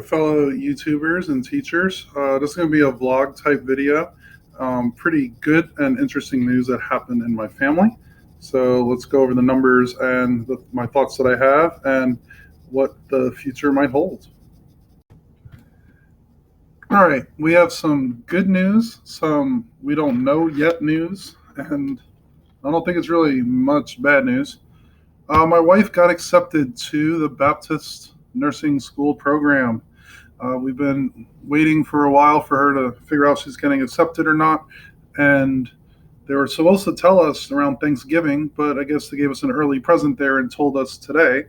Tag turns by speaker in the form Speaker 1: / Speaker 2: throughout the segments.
Speaker 1: fellow YouTubers and teachers. This is going to be a vlog type video. Pretty good and interesting news that happened in my family. So let's go over the numbers and my thoughts that I have and what the future might hold. All right, we have some good news, some we don't know yet news, and I don't think it's really much bad news. My wife got accepted to the Baptist Nursing School program. We've been waiting for a while for her to figure out if she's getting accepted or not. And they were supposed to tell us around Thanksgiving, but I guess they gave us an early present there and told us today.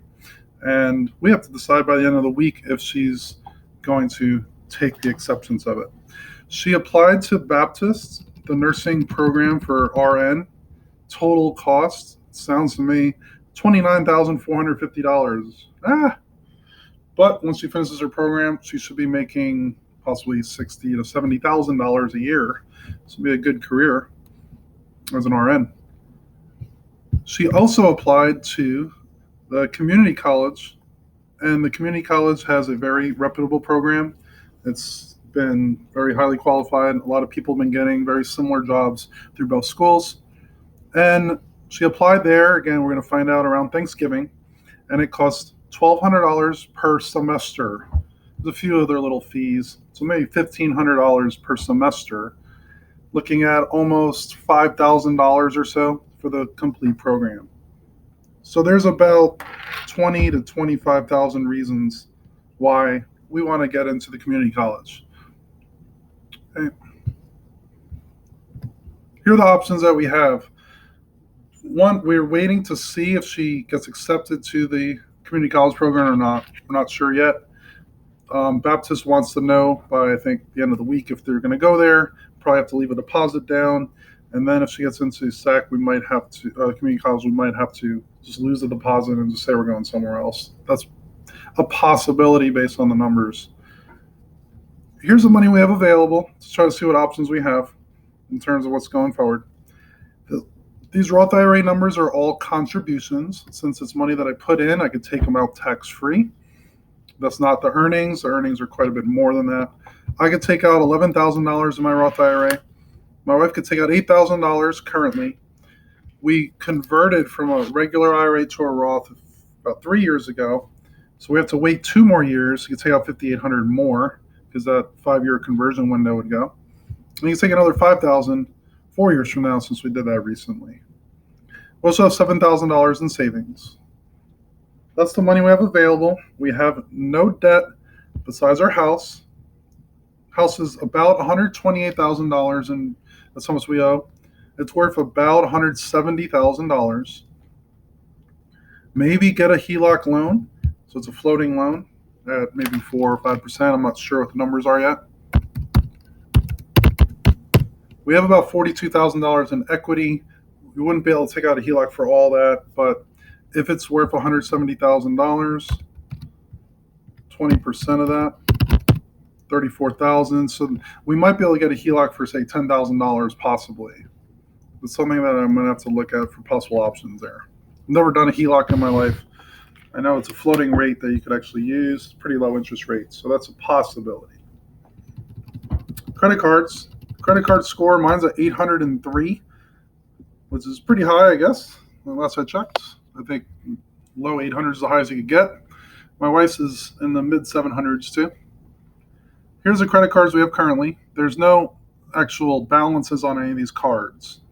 Speaker 1: And we have to decide by the end of the week if she's going to take the acceptance of it. She applied to Baptist, the nursing program for RN. Total cost, sounds to me, $29,450. But once she finishes her program, she should be making possibly $60,000 to $70,000 a year. This will be a good career as an RN. She also applied to the community college, and the community college has a very reputable program. It's been very highly qualified. A lot of people have been getting very similar jobs through both schools. And she applied there. Again, we're going to find out around Thanksgiving, and it costs $1,200 per semester. There's a few other little fees, so maybe $1,500 per semester, looking at almost $5,000 or so for the complete program. So there's about 20 to 25,000 reasons why we want to get into the community college. Okay. Here are the options that we have. One, we're waiting to see if she gets accepted to the community college program or not. We're not sure yet. Baptist wants to know by, I think, the end of the week if they're going to go there. Probably have to leave a deposit down. And then if she gets into SAC, we might have to, community college, we might have to just lose the deposit and just say we're going somewhere else. That's a possibility based on the numbers. Here's the money we have available. Let's try to see what options we have in terms of what's going forward. These Roth IRA numbers are all contributions. Since it's money that I put in, I could take them out tax-free. That's not the earnings. The earnings are quite a bit more than that. I could take out $11,000 in my Roth IRA. My wife could take out $8,000 currently. We converted from a regular IRA to a Roth about 3 years ago. So we have to wait 2 more years. You could take out $5,800 more because that 5-year conversion window would go. And you can take another $5,000 4 years from now since we did that recently. We also have $7,000 in savings. That's the money we have available. We have no debt besides our house. House is about $128,000, and that's how much we owe. It's worth about $170,000. Maybe get a HELOC loan. So it's a floating loan at maybe 4 or 5%. I'm not sure what the numbers are yet. We have about $42,000 in equity. We wouldn't be able to take out a HELOC for all that, but if it's worth $170,000, 20% of that, $34,000. So we might be able to get a HELOC for, say, $10,000 possibly. It's something that I'm going to have to look at for possible options there. I've never done a HELOC in my life. I know it's a floating rate that you could actually use, pretty low interest rate, so that's a possibility. Credit cards. Credit card score, mine's at 803, which is pretty high, I guess. Last I checked, I think low 800s is the highest you could get. My wife's is in the mid 700s too. Here's the credit cards we have currently. There's no actual balances on any of these cards.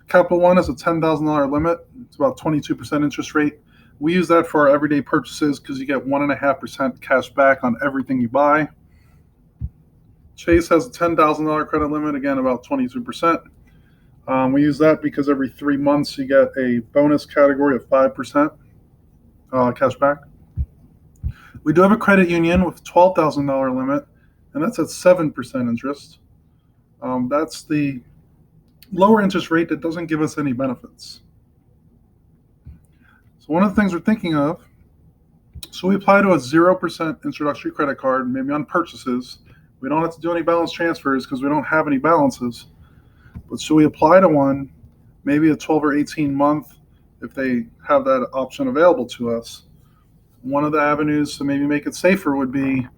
Speaker 1: Capital One is a $10,000 limit. It's about 22% interest rate. We use that for our everyday purchases because you get 1.5% cash back on everything you buy. Chase has a $10,000 credit limit, again, about 22%. We use that because every 3 months you get a bonus category of 5% cash back. We do have a credit union with a $12,000 limit, and that's at 7% interest. That's the lower interest rate that doesn't give us any benefits. So one of the things we're thinking of, so we apply to a 0% introductory credit card, maybe on purchases. We don't have to do any balance transfers because we don't have any balances. But should we apply to one, maybe a 12 or 18 month, if they have that option available to us? One of the avenues to maybe make it safer would be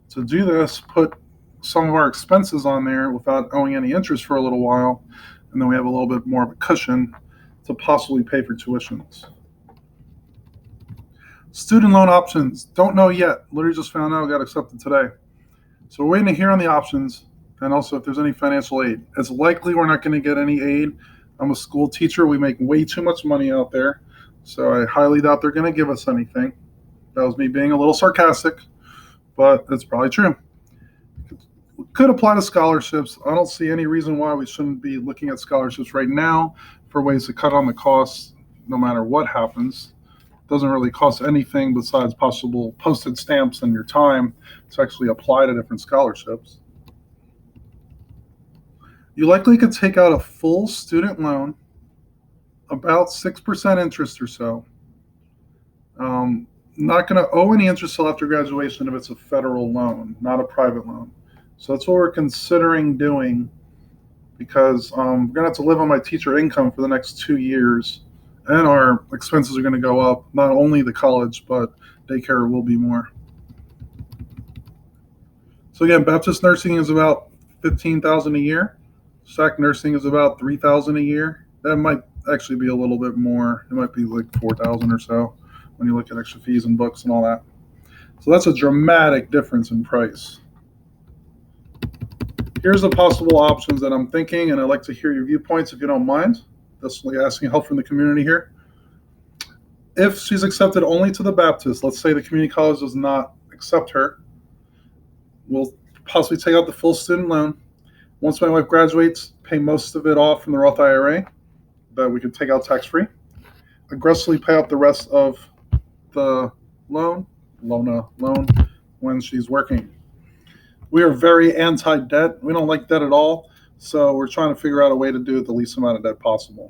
Speaker 1: To do this, put some of our expenses on there without owing any interest for a little while, and then we have a little bit more of a cushion to possibly pay for tuitions. Student loan options, don't know yet. Literally just found out, got accepted today. So we're waiting to hear on the options and also if there's any financial aid. It's likely we're not going to get any aid. I'm a school teacher. We make way too much money out there. So I highly doubt they're going to give us anything. That was me being a little sarcastic, but it's probably true. Could apply to scholarships. I don't see any reason why we shouldn't be looking at scholarships right now for ways to cut on the costs no matter what happens. It doesn't really cost anything besides possible postage stamps and your time to actually apply to different scholarships. You likely could take out a full student loan, about 6% interest or so. Not going to owe any interest till after graduation if it's a federal loan, not a private loan. So that's what we're considering doing because we're going to have to live on my teacher income for the next 2 years. And our expenses are going to go up, not only the college, but daycare will be more. So again, Baptist nursing is about $15,000 a year. SAC nursing is about $3,000 a year. That might actually be a little bit more. It might be like $4,000 or so when you look at extra fees and books and all that. So that's a dramatic difference in price. Here's the possible options that I'm thinking, and I'd like to hear your viewpoints if you don't mind. That's like asking help from the community here. If she's accepted only to the Baptist, let's say the community college does not accept her, we'll possibly take out the full student loan. Once my wife graduates, pay most of it off from the Roth IRA that we could take out tax-free. Aggressively pay out the rest of the loan when she's working. We are very anti-debt. We don't like debt at all. So we're trying to figure out a way to do it the least amount of debt possible.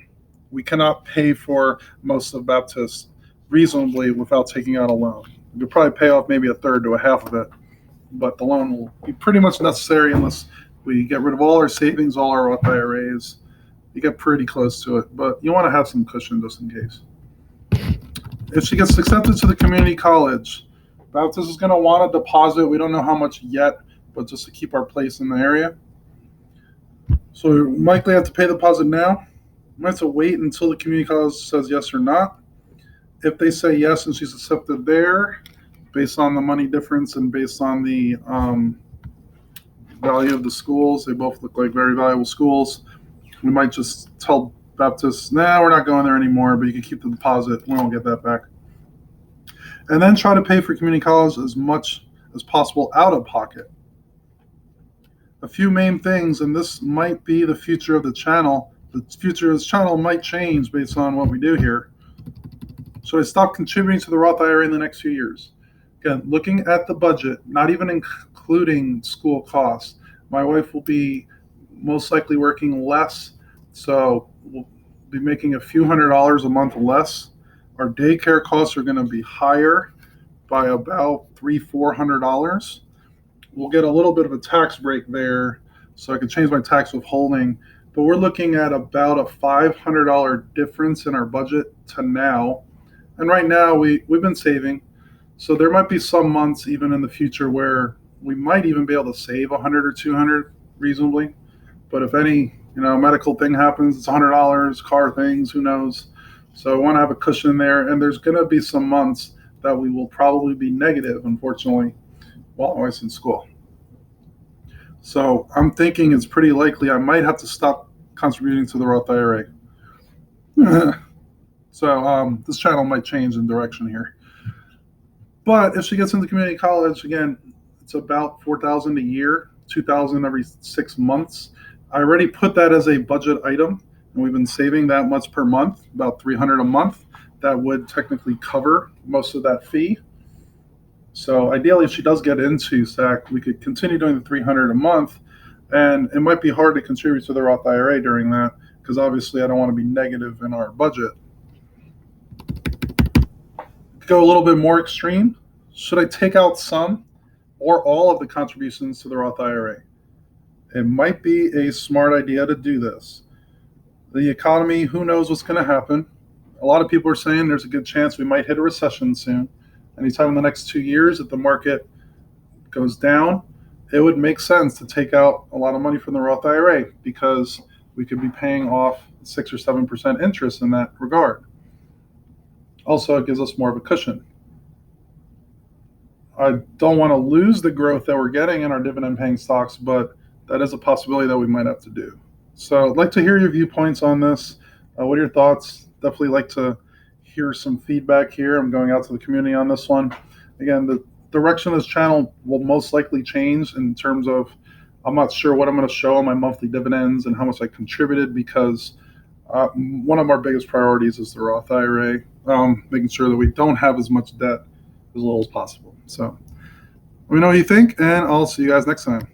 Speaker 1: We cannot pay for most of Baptist reasonably without taking out a loan. We could probably pay off maybe a third to a half of it, but the loan will be pretty much necessary unless we get rid of all our savings, all our Roth IRAs. You get pretty close to it, but you want to have some cushion just in case. If she gets accepted to the community college, Baptist is going to want a deposit. We don't know how much yet, but just to keep our place in the area. So we likely have to pay the deposit now. We might have to wait until the community college says yes or not. If they say yes and she's accepted there, based on the money difference and based on the value of the schools, they both look like very valuable schools. We might just tell Baptist, nah, we're not going there anymore, but you can keep the deposit. We won't get that back. And then try to pay for community college as much as possible out of pocket. A few main things, and this might be the future of the channel. The future of this channel might change based on what we do here. Should I stop contributing to the Roth IRA in the next few years? Again, looking at the budget, not even including school costs, my wife will be most likely working less, so we'll be making a few $100s a month less. Our daycare costs are going to be higher by about $300-400. We'll get a little bit of a tax break there, so I can change my tax withholding. But we're looking at about a $500 difference in our budget to now. And right now we've been saving, so there might be some months even in the future where we might even be able to save $100 or $200 reasonably. But if any medical thing happens, it's $100, car things, who knows. So I want to have a cushion there, and there's going to be some months that we will probably be negative, unfortunately, while I was in school. So I'm thinking it's pretty likely I might have to stop contributing to the Roth IRA. So this channel might change in direction here. But if she gets into community college, again, it's about $4,000 a year, $2,000 every 6 months. I already put that as a budget item, and we've been saving that much per month, about $300 a month. That would technically cover most of that fee. So ideally, if she does get into SAC, we could continue doing the $300 a month, and it might be hard to contribute to the Roth IRA during that because obviously I don't want to be negative in our budget. Go a little bit more extreme. Should I take out some or all of the contributions to the Roth IRA? It might be a smart idea to do this. The economy, who knows what's going to happen? A lot of people are saying there's a good chance we might hit a recession soon. Anytime in the next 2 years, if the market goes down, it would make sense to take out a lot of money from the Roth IRA because we could be paying off 6 or 7% interest in that regard. Also, it gives us more of a cushion. I don't want to lose the growth that we're getting in our dividend paying stocks, but that is a possibility that we might have to do. So I'd like to hear your viewpoints on this. What are your thoughts? Definitely like to hear some feedback here. I'm going out to the community on this one. Again, the direction of this channel will most likely change in terms of I'm not sure what I'm going to show on my monthly dividends and how much I contributed because one of our biggest priorities is the Roth IRA, making sure that we don't have as much debt as little as possible. So let me know what you think, and I'll see you guys next time.